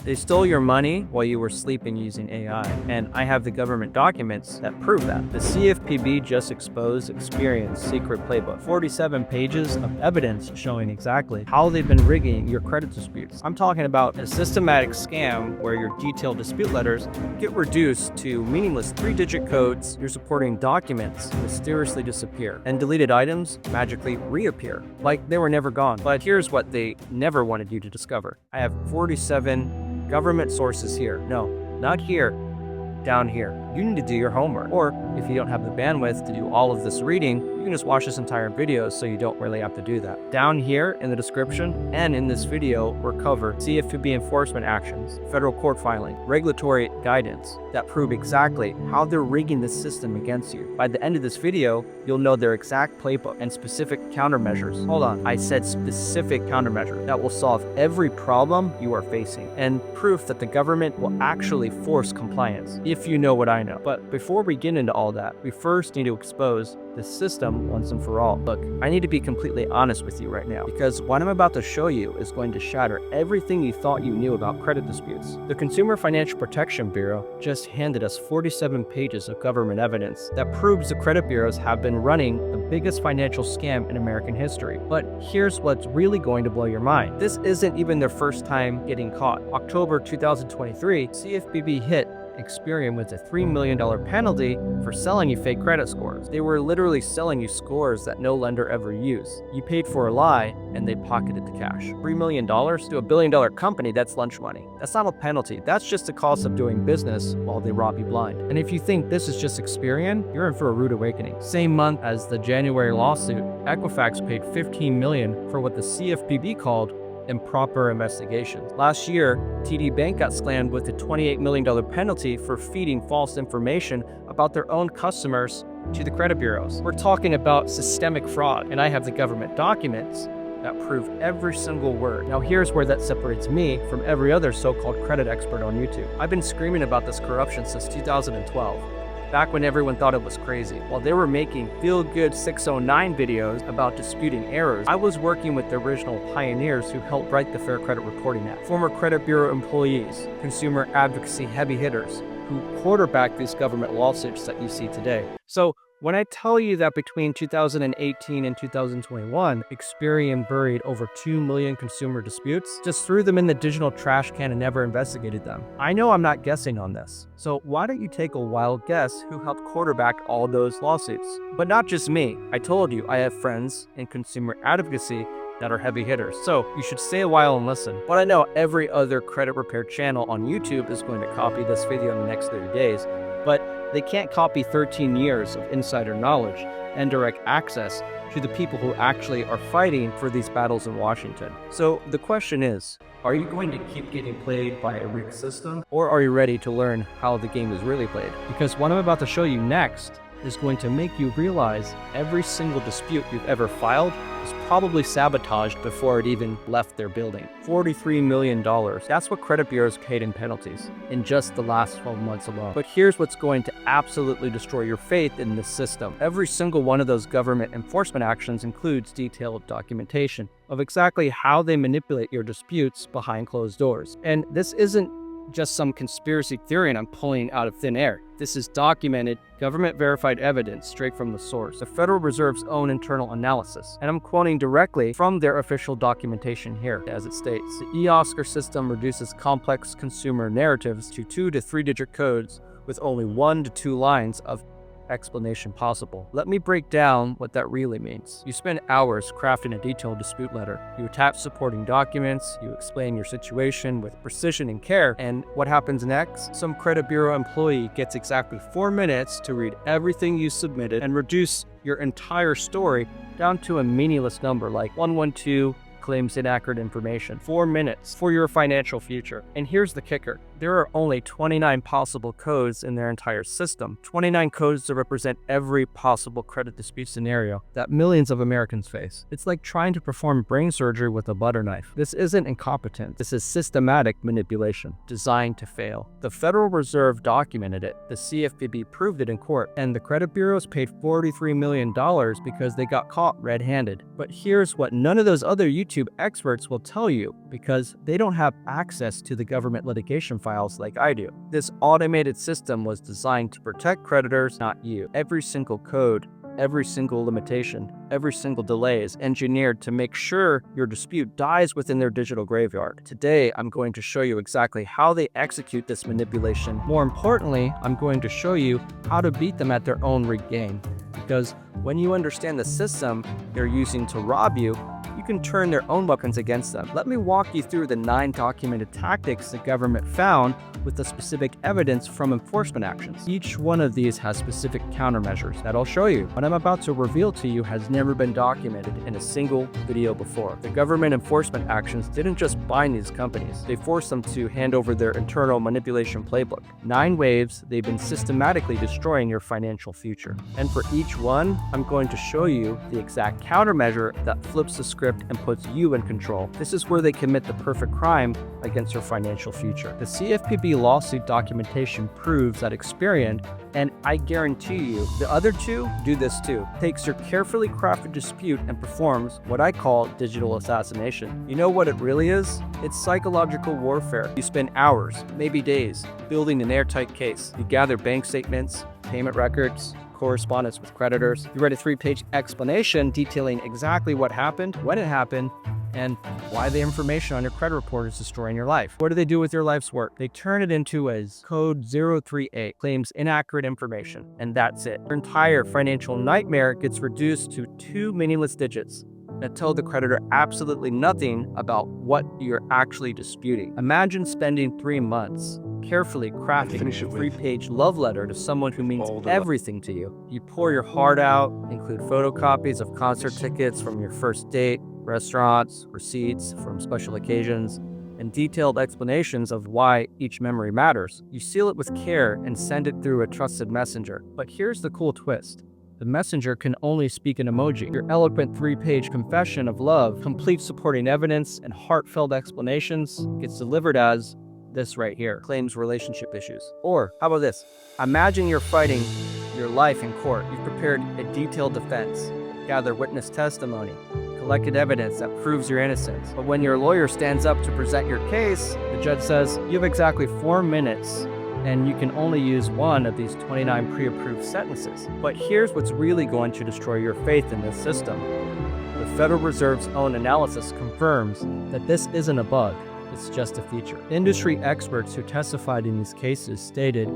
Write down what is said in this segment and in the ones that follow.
They stole your money while you were sleeping using AI, and I have the government documents that prove that. The CFPB just exposed Experian's secret playbook. 47 pages of evidence showing exactly how they've been rigging your credit disputes. I'm talking about a systematic scam where your detailed dispute letters get reduced to meaningless 3-digit codes, your supporting documents mysteriously disappear, and deleted items magically reappear, like they were never gone. But here's what they never wanted you to discover. I have 47 government sources here. No, not here. Down here. You need to do your homework. Or if you don't have the bandwidth to do all of this reading, you can just watch this entire video so you don't really have to do that. Down here in the description and in this video, we'll cover CFPB enforcement actions, federal court filing, regulatory guidance that prove exactly how they're rigging the system against you. By the end of this video, you'll know their exact playbook and specific countermeasures. Hold on, I said specific countermeasure that will solve every problem you are facing, and proof that the government will actually force compliance, if you know what I know. But before we get into all that, we first need to expose the system once and for all. Look, I need to be completely honest with you right now, because what I'm about to show you is going to shatter everything you thought you knew about credit disputes. The Consumer Financial Protection Bureau just handed us 47 pages of government evidence that proves the credit bureaus have been running the biggest financial scam in American history. But here's what's really going to blow your mind. This isn't even their first time getting caught. October 2023, CFPB hit Experian with a $3 million penalty for selling you fake credit scores. They were literally selling you scores that no lender ever used. You paid for a lie, and they pocketed the cash. $3 million to a billion-dollar company, that's lunch money. That's not a penalty. That's just the cost of doing business while they rob you blind. And if you think this is just Experian, you're in for a rude awakening. Same month as the January lawsuit, Equifax paid $15 million for what the CFPB called improper investigations. Last year, TD Bank got slammed with a $28 million penalty for feeding false information about their own customers to the credit bureaus. We're talking about systemic fraud, and I have the government documents that prove every single word. Now here's where that separates me from every other so-called credit expert on YouTube. I've been screaming about this corruption since 2012. Back when everyone thought it was crazy. While they were making feel-good 609 videos about disputing errors, I was working with the original pioneers who helped write the Fair Credit Reporting Act. Former credit bureau employees, consumer advocacy heavy hitters, who quarterback these government lawsuits that you see today. So when I tell you that between 2018 and 2021, Experian buried over 2 million consumer disputes, just threw them in the digital trash can and never investigated them. I know I'm not guessing on this. So why don't you take a wild guess who helped quarterback all those lawsuits? But not just me. I told you I have friends in consumer advocacy that are heavy hitters. So you should stay a while and listen. But I know every other credit repair channel on YouTube is going to copy this video in the next 30 days, but they can't copy 13 years of insider knowledge and direct access to the people who actually are fighting for these battles in Washington. So the question is, are you going to keep getting played by a rigged system, or are you ready to learn how the game is really played? Because what I'm about to show you next is going to make you realize every single dispute you've ever filed is probably sabotaged before it even left their building. $43 million. That's what credit bureaus paid in penalties in just the last 12 months alone. But here's what's going to absolutely destroy your faith in this system. Every single one of those government enforcement actions includes detailed documentation of exactly how they manipulate your disputes behind closed doors. And this isn't just some conspiracy theory I'm pulling out of thin air. This is documented, government-verified evidence straight from the source, the Federal Reserve's own internal analysis. And I'm quoting directly from their official documentation here, as it states. The e-Oscar system reduces complex consumer narratives to 2 to 3-digit codes with only 1 to 2 lines of explanation possible. Let me break down what that really means. You spend hours crafting a detailed dispute letter. You attach supporting documents, you explain your situation with precision and care, and what happens next? Some credit bureau employee gets exactly 4 minutes to read everything you submitted and reduce your entire story down to a meaningless number like 112 claims inaccurate information. 4 minutes for your financial future. And here's the kicker. There are only 29 possible codes in their entire system. 29 codes to represent every possible credit dispute scenario that millions of Americans face. It's like trying to perform brain surgery with a butter knife. This isn't incompetence. This is systematic manipulation designed to fail. The Federal Reserve documented it. The CFPB proved it in court. And the credit bureaus paid $43 million because they got caught red-handed. But here's what none of those other YouTube YouTube experts will tell you because they don't have access to the government litigation files like I do. This automated system was designed to protect creditors, not you. Every single code, every single limitation, every single delay is engineered to make sure your dispute dies within their digital graveyard. Today, I'm going to show you exactly how they execute this manipulation. More importantly, I'm going to show you how to beat them at their own rigged game. Because when you understand the system they're using to rob you, you can turn their own weapons against them. Let me walk you through the 9 documented tactics the government found with the specific evidence from enforcement actions. Each one of these has specific countermeasures that I'll show you. What I'm about to reveal to you has never been documented in a single video before. The government enforcement actions didn't just bind these companies, they forced them to hand over their internal manipulation playbook. 9 waves, they've been systematically destroying your financial future. And for each one, I'm going to show you the exact countermeasure that flips the script and puts you in control. This is where they commit the perfect crime against your financial future. The CFPB lawsuit documentation proves that Experian, and I guarantee you, the other 2 do this too, takes your carefully crafted dispute and performs what I call digital assassination. You know what it really is? It's psychological warfare. You spend hours, maybe days, building an airtight case. You gather bank statements, payment records, correspondence with creditors. You write a 3-page explanation detailing exactly what happened, when it happened, and why the information on your credit report is destroying your life. What do they do with your life's work? They turn it into as code 038, claims inaccurate information, and that's it. Your entire financial nightmare gets reduced to 2 meaningless digits that tell the creditor absolutely nothing about what you're actually disputing. Imagine spending 3 months carefully crafting a 3-page love letter to someone who means everything to you. You pour your heart out, include photocopies of concert tickets from your first date, restaurants, receipts from special occasions, and detailed explanations of why each memory matters. You seal it with care and send it through a trusted messenger. But here's the cool twist. The messenger can only speak in emoji. Your eloquent 3-page confession of love, complete supporting evidence, and heartfelt explanations gets delivered as this right here, claims relationship issues. Or how about this? Imagine you're fighting your life in court. You've prepared a detailed defense, gathered witness testimony, collected evidence that proves your innocence. But when your lawyer stands up to present your case, the judge says, you have exactly 4 minutes and you can only use one of these 29 pre-approved sentences. But here's what's really going to destroy your faith in this system. The Federal Reserve's own analysis confirms that this isn't a bug. It's just a feature. Industry experts who testified in these cases stated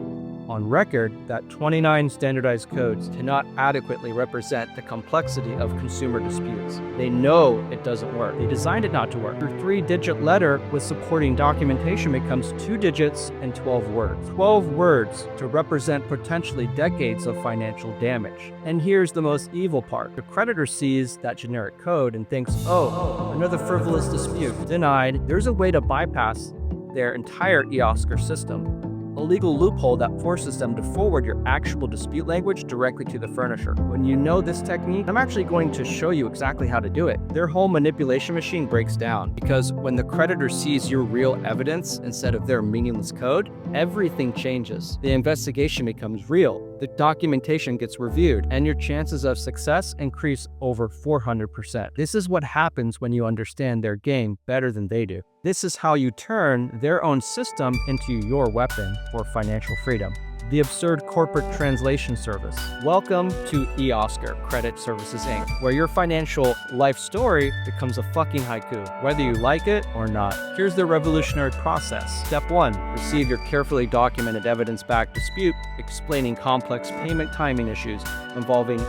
on record that 29 standardized codes cannot adequately represent the complexity of consumer disputes. They know it doesn't work. They designed it not to work. Your 3-digit letter with supporting documentation becomes 2 digits and 12 words. 12 words to represent potentially decades of financial damage. And here's the most evil part. The creditor sees that generic code and thinks, oh, another frivolous dispute. Denied. There's a way to bypass their entire eOscar system. A legal loophole that forces them to forward your actual dispute language directly to the furnisher. When you know this technique, I'm actually going to show you exactly how to do it. Their whole manipulation machine breaks down because when the creditor sees your real evidence instead of their meaningless code, everything changes. The investigation becomes real, the documentation gets reviewed, and your chances of success increase over 400%. This is what happens when you understand their game better than they do. This is how you turn their own system into your weapon for financial freedom. The absurd corporate translation service. Welcome to eOscar Credit Services Inc., where your financial life story becomes a fucking haiku, whether you like it or not. Here's the revolutionary process. Step 1. Receive your carefully documented evidence-backed dispute explaining complex payment timing issues involving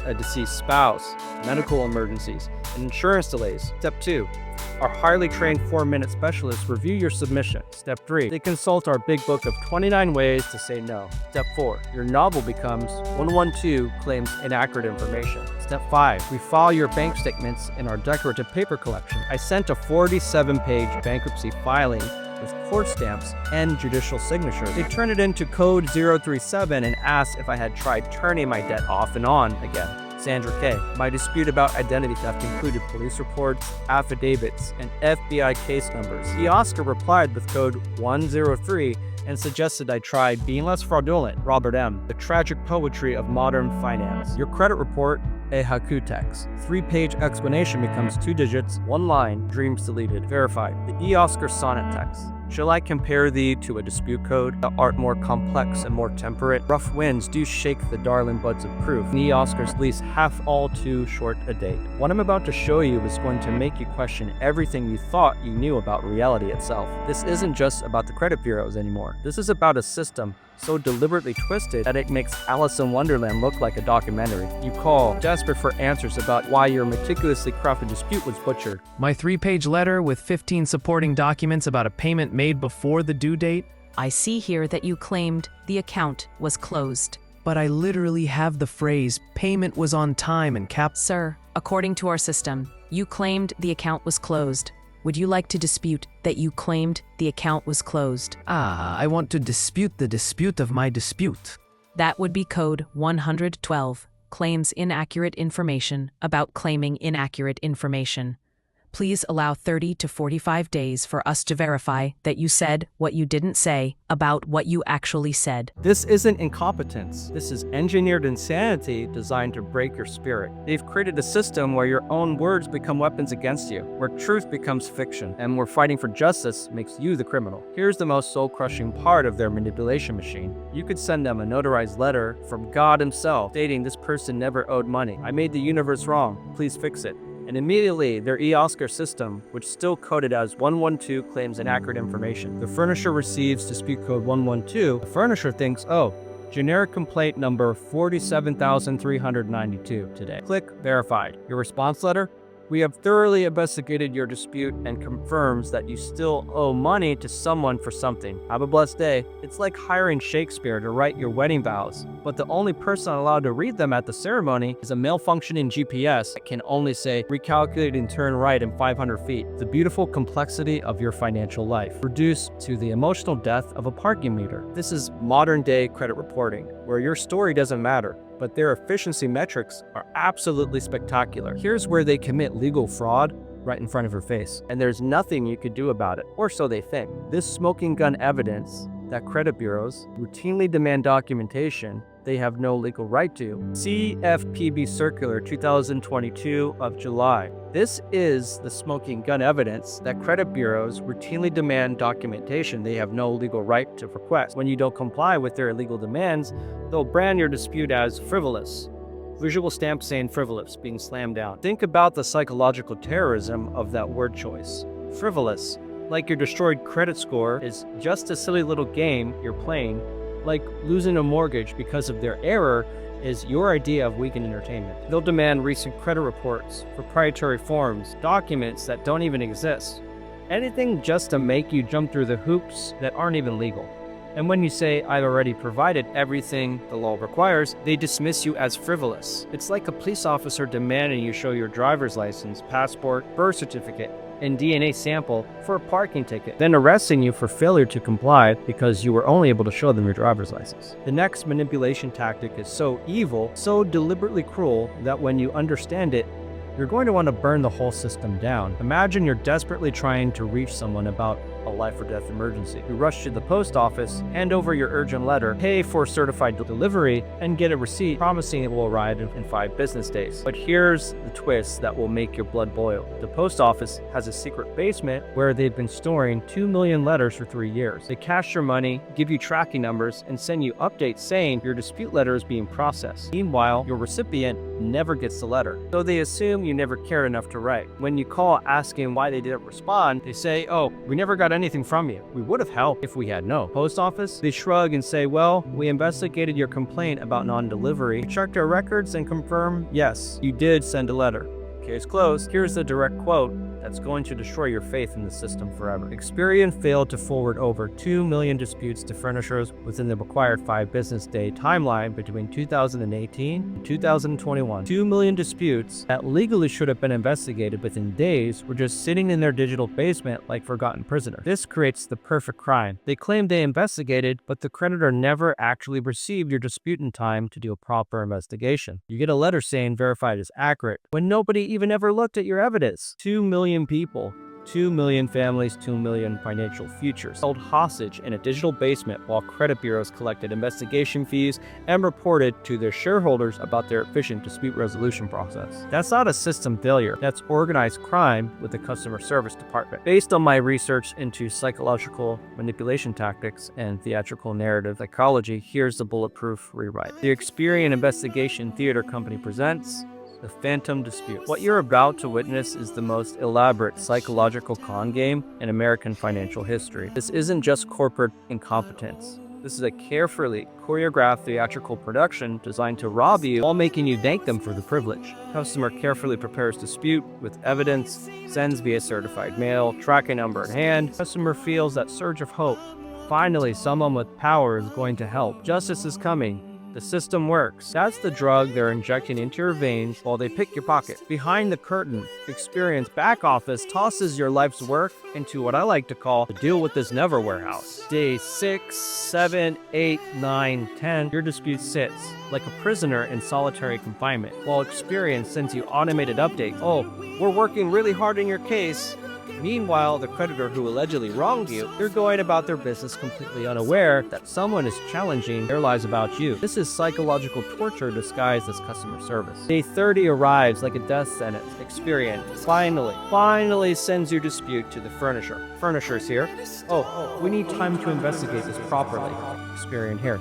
a deceased spouse, medical emergencies, and insurance delays. Step 2. Our highly trained 4-minute specialists review your submission. Step 3. They consult our big book of 29 ways to say no. Step 4. Your novel becomes 112 claims inaccurate information. Step 5. We file your bank statements in our decorative paper collection. I sent a 47-page bankruptcy filing with court stamps and judicial signatures. They turned it into code 037 and asked if I had tried turning my debt off and on again. Sandra K. My dispute about identity theft included police reports, affidavits, and FBI case numbers. eOscar replied with code 103 and suggested I try being less fraudulent. Robert M. The tragic poetry of modern finance. Your credit report a haiku text. 3-page explanation becomes 2 digits, 1 line, dreams deleted, verified. The E-Oscar sonnet text. Shall I compare thee to a dispute code? Thou art more complex and more temperate. Rough winds do shake the darling buds of proof. The Oscar's lease hath all too short a date. What I'm about to show you is going to make you question everything you thought you knew about reality itself. This isn't just about the credit bureaus anymore. This is about a system so deliberately twisted that it makes Alice in Wonderland look like a documentary. You call, desperate for answers about why your meticulously crafted dispute was butchered. My 3-page letter with 15 supporting documents about a payment made before the due date? I see here that you claimed the account was closed. But I literally have the phrase, payment was on time and capped. Sir, according to our system, you claimed the account was closed. Would you like to dispute that you claimed the account was closed? I want to dispute the dispute of my dispute. That would be code 112, claims inaccurate information about claiming inaccurate information. Please allow 30 to 45 days for us to verify that you said what you didn't say about what you actually said. This isn't incompetence. This is engineered insanity designed to break your spirit. They've created a system where your own words become weapons against you, where truth becomes fiction, and where fighting for justice makes you the criminal. Here's the most soul-crushing part of their manipulation machine. You could send them a notarized letter from God himself stating this person never owed money. I made the universe wrong. Please fix it. And immediately, their E-Oscar system, which still coded as 112, claims inaccurate information. The furnisher receives dispute code 112. The furnisher thinks, oh, generic complaint number 47,392 today. Click verified. Your response letter? We have thoroughly investigated your dispute and confirms that you still owe money to someone for something. Have a blessed day. It's like hiring Shakespeare to write your wedding vows, but the only person allowed to read them at the ceremony is a malfunctioning GPS that can only say, recalculate and turn right in 500 feet. The beautiful complexity of your financial life, reduced to the emotional death of a parking meter. This is modern day credit reporting, where your story doesn't matter, but their efficiency metrics are absolutely spectacular. Here's where they commit legal fraud right in front of your face, and there's nothing you could do about it, or so they think. This smoking gun evidence that credit bureaus routinely demand documentation they have no legal right to. CFPB Circular 2022 of July. This is the smoking gun evidence that credit bureaus routinely demand documentation they have no legal right to request. When you don't comply with their illegal demands, they'll brand your dispute as frivolous. Visual stamp saying frivolous, being slammed down. Think about the psychological terrorism of that word choice. Frivolous. Like your destroyed credit score is just a silly little game you're playing. Like losing a mortgage because of their error is your idea of weekend entertainment. They'll demand recent credit reports, proprietary forms, documents that don't even exist. Anything just to make you jump through the hoops that aren't even legal. And when you say, I've already provided everything the law requires, they dismiss you as frivolous. It's like a police officer demanding you show your driver's license, passport, birth certificate, and DNA sample for a parking ticket, then arresting you for failure to comply because you were only able to show them your driver's license. The next manipulation tactic is so evil, so deliberately cruel, that when you understand it, you're going to want to burn the whole system down. Imagine you're desperately trying to reach someone about a life or death emergency. You rush to the post office, hand over your urgent letter, pay for certified delivery, and get a receipt promising it will arrive in 5 business days. But here's the twist that will make your blood boil. The post office has a secret basement where they've been storing 2 million letters for 3 years. They cash your money, give you tracking numbers, and send you updates saying your dispute letter is being processed. Meanwhile, your recipient never gets the letter, so they assume you never cared enough to write. When you call asking why they didn't respond, they say, oh, we never got anything from you. We would have helped if we had known. Post office, they shrug and say, well, we investigated your complaint about non-delivery, checked our records, and confirmed, yes, you did send a letter. Case closed. Here's the direct quote that's going to destroy your faith in the system forever. Experian failed to forward over 2 million disputes to furnishers within the required 5 business day timeline between 2018 and 2021. 2 million disputes that legally should have been investigated within days were just sitting in their digital basement like forgotten prisoners. This creates the perfect crime. They claim they investigated, but the creditor never actually received your dispute in time to do a proper investigation. You get a letter saying verified is accurate when nobody even ever looked at your evidence. 2 million people 2 million families, 2 million financial futures held hostage in a digital basement while credit bureaus collected investigation fees and reported to their shareholders about their efficient dispute resolution process. That's not a system failure. That's organized crime with the customer service department. Based on my research into psychological manipulation tactics and theatrical narrative psychology, here's the bulletproof rewrite. The Experian Investigation Theater Company presents The Phantom Dispute. What you're about to witness is the most elaborate psychological con game in American financial history. This isn't just corporate incompetence. This is a carefully choreographed theatrical production designed to rob you while making you thank them for the privilege. Customer carefully prepares dispute with evidence, sends via certified mail, tracking number in hand. Customer feels that surge of hope. Finally, someone with power is going to help. Justice is coming. The system works. That's the drug they're injecting into your veins while they pick your pocket. Behind the curtain, Experian's back office tosses your life's work into what I like to call the deal with this never warehouse. Day 6, 7, 8, 9, 10, your dispute sits like a prisoner in solitary confinement, while Experian sends you automated updates. Oh, we're working really hard in your case. Meanwhile, the creditor who allegedly wronged you, they're going about their business completely unaware that someone is challenging their lies about you. This is psychological torture disguised as customer service. Day 30 arrives like a death sentence. Experian finally sends your dispute to the furnisher. Furnisher's here. Oh, we need time to investigate this properly. Experian here.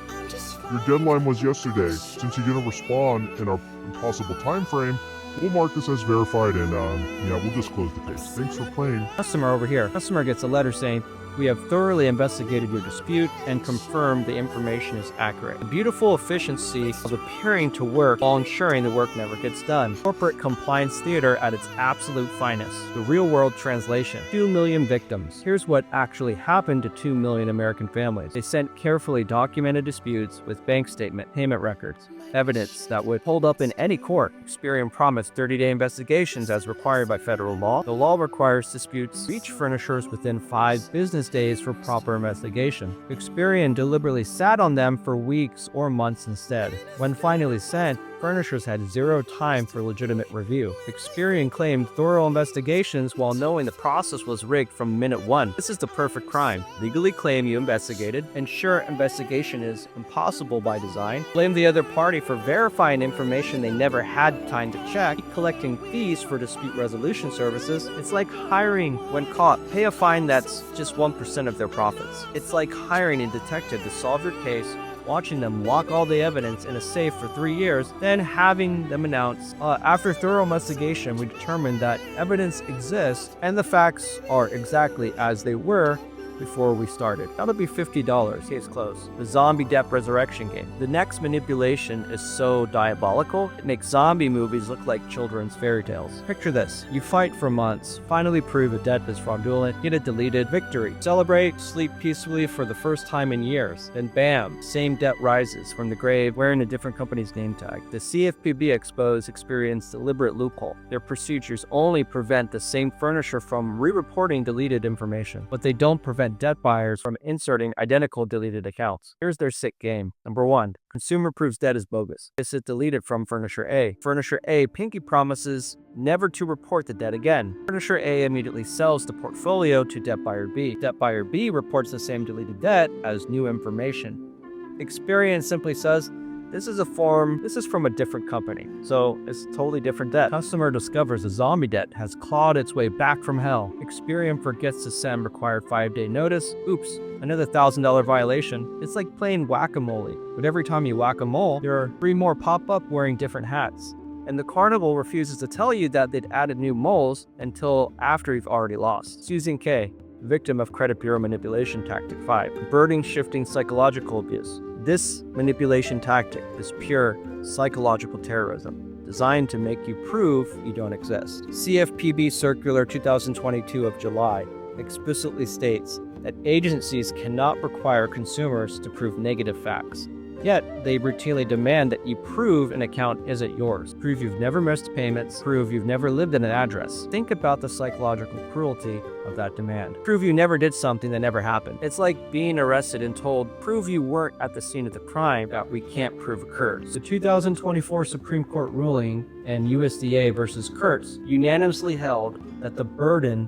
Your deadline was yesterday. Since you didn't respond in our impossible time frame, we'll mark this as verified and we'll disclose the case. Thanks for playing. Customer over here. Customer gets a letter saying, we have thoroughly investigated your dispute and confirmed the information is accurate. The beautiful efficiency of appearing to work while ensuring the work never gets done. Corporate compliance theater at its absolute finest. The real-world translation. 2 million victims. Here's what actually happened to 2 million American families. They sent carefully documented disputes with bank statement, payment records, evidence that would hold up in any court. Experian promised 30-day investigations as required by federal law. The law requires disputes reach furnishers within 5 business days for proper investigation. Experian deliberately sat on them for weeks or months instead. When finally sent, furnishers had 0 time for legitimate review. Experian claimed thorough investigations while knowing the process was rigged from minute 1. This is the perfect crime. Legally claim you investigated, ensure investigation is impossible by design, blame the other party for verifying information they never had time to check, collecting fees for dispute resolution services. It's like hiring when caught, pay a fine that's just 1% of their profits. It's like hiring a detective to solve your case, watching them lock all the evidence in a safe for 3 years, then having them announce, after thorough investigation, we determined that evidence exists and the facts are exactly as they were before we started. That'll be $50. Case closed. The zombie debt resurrection game. The next manipulation is so diabolical, it makes zombie movies look like children's fairy tales. Picture this. You fight for months, finally prove a debt is fraudulent, get it deleted, victory. Celebrate, sleep peacefully for the first time in years. Then bam, same debt rises from the grave wearing a different company's name tag. The CFPB exposed Experian's deliberate loophole. Their procedures only prevent the same furnisher from re-reporting deleted information, but they don't prevent debt buyers from inserting identical deleted accounts. Here's their sick game. Number 1, consumer proves debt is bogus. This is deleted from Furnisher A. Furnisher A pinky promises never to report the debt again. Furnisher A immediately sells the portfolio to debt buyer B. Debt buyer B reports the same deleted debt as new information. Experian simply says, this is from a different company, so it's totally different debt. Customer discovers a zombie debt has clawed its way back from hell. Experian forgets to send required 5-day notice. Oops, another $1,000 violation. It's like playing whack-a-mole, but every time you whack a mole, there are 3 more pop up wearing different hats. And the carnival refuses to tell you that they'd added new moles until after you've already lost. Susan K., victim of credit bureau manipulation tactic 5, burden shifting psychological abuse. This manipulation tactic is pure psychological terrorism, designed to make you prove you don't exist. CFPB Circular 2022 of July explicitly states that agencies cannot require consumers to prove negative facts. Yet, they routinely demand that you prove an account isn't yours. Prove you've never missed payments. Prove you've never lived in an address. Think about the psychological cruelty of that demand. Prove you never did something that never happened. It's like being arrested and told, prove you weren't at the scene of the crime that we can't prove occurs. The 2024 Supreme Court ruling in USDA versus Kurtz unanimously held that the burden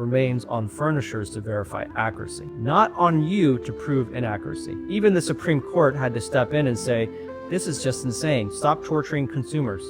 remains on furnishers to verify accuracy, not on you to prove inaccuracy. Even the Supreme Court had to step in and say, "This is just insane. Stop torturing consumers."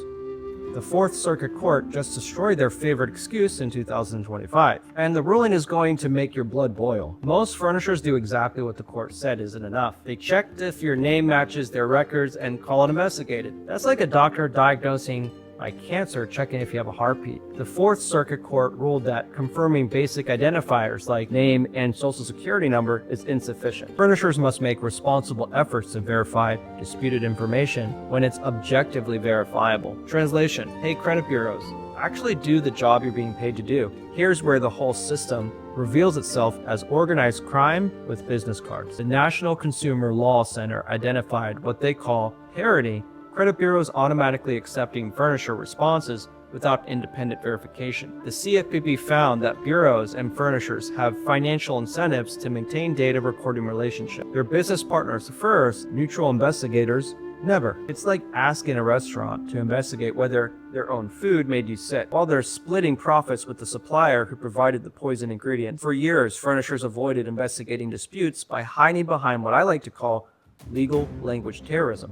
The Fourth Circuit Court just destroyed their favorite excuse in 2025, and the ruling is going to make your blood boil. Most furnishers do exactly what the court said isn't enough. They checked if your name matches their records and call it investigated. That's like a doctor diagnosing by cancer checking if you have a heartbeat. The Fourth Circuit Court ruled that confirming basic identifiers like name and social security number is insufficient. Furnishers must make responsible efforts to verify disputed information when it's objectively verifiable. Translation: hey, credit bureaus, actually do the job you're being paid to do. Here's where the whole system reveals itself as organized crime with business cards. The National Consumer Law Center identified what they call parity: credit bureaus automatically accepting furnisher responses without independent verification. The CFPB found that bureaus and furnishers have financial incentives to maintain data recording relationship. Their business partners first, neutral investigators never. It's like asking a restaurant to investigate whether their own food made you sick, while they're splitting profits with the supplier who provided the poison ingredient. For years, furnishers avoided investigating disputes by hiding behind what I like to call legal language terrorism.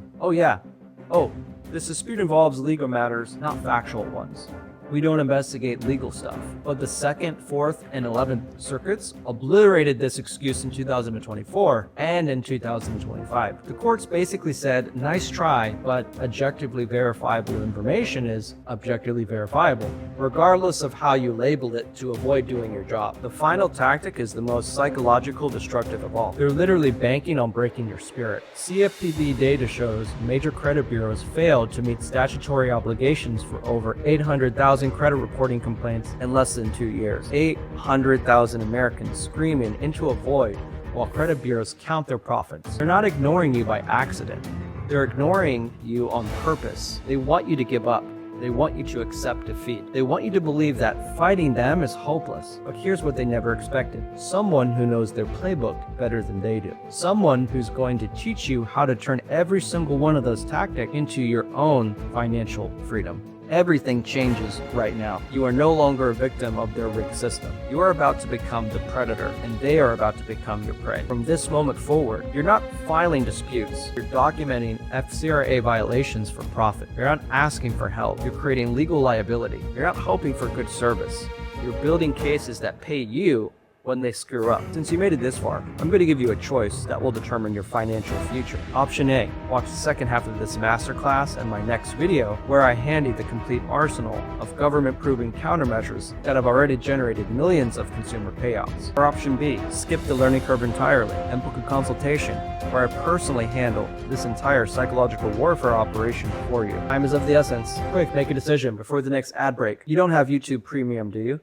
Oh, this dispute involves legal matters, not factual ones. We don't investigate legal stuff. But the Second, Fourth, and 11th Circuits obliterated this excuse in 2024 and in 2025. The courts basically said, nice try, but objectively verifiable information is objectively verifiable, regardless of how you label it to avoid doing your job. The final tactic is the most psychological destructive of all. They're literally banking on breaking your spirit. CFPB data shows major credit bureaus failed to meet statutory obligations for over 800,000 credit reporting complaints in less than 2 years. 800,000 Americans screaming into a void while credit bureaus count their profits. They're not ignoring you by accident. They're ignoring you on purpose. They want you to give up. They want you to accept defeat. They want you to believe that fighting them is hopeless. But here's what they never expected: someone who knows their playbook better than they do. Someone who's going to teach you how to turn every single one of those tactics into your own financial freedom. Everything changes right now. You are no longer a victim of their rigged system. You are about to become the predator, and they are about to become your prey. From this moment forward, you're not filing disputes. You're documenting FCRA violations for profit. You're not asking for help. You're creating legal liability. You're not hoping for good service. You're building cases that pay you when they screw up. Since you made it this far, I'm going to give you a choice that will determine your financial future. Option A, watch the second half of this masterclass and my next video where I hand you the complete arsenal of government-proven countermeasures that have already generated millions of consumer payouts. Or option B, skip the learning curve entirely and book a consultation where I personally handle this entire psychological warfare operation for you. Time is of the essence. Quick, make a decision before the next ad break. You don't have YouTube Premium, do you?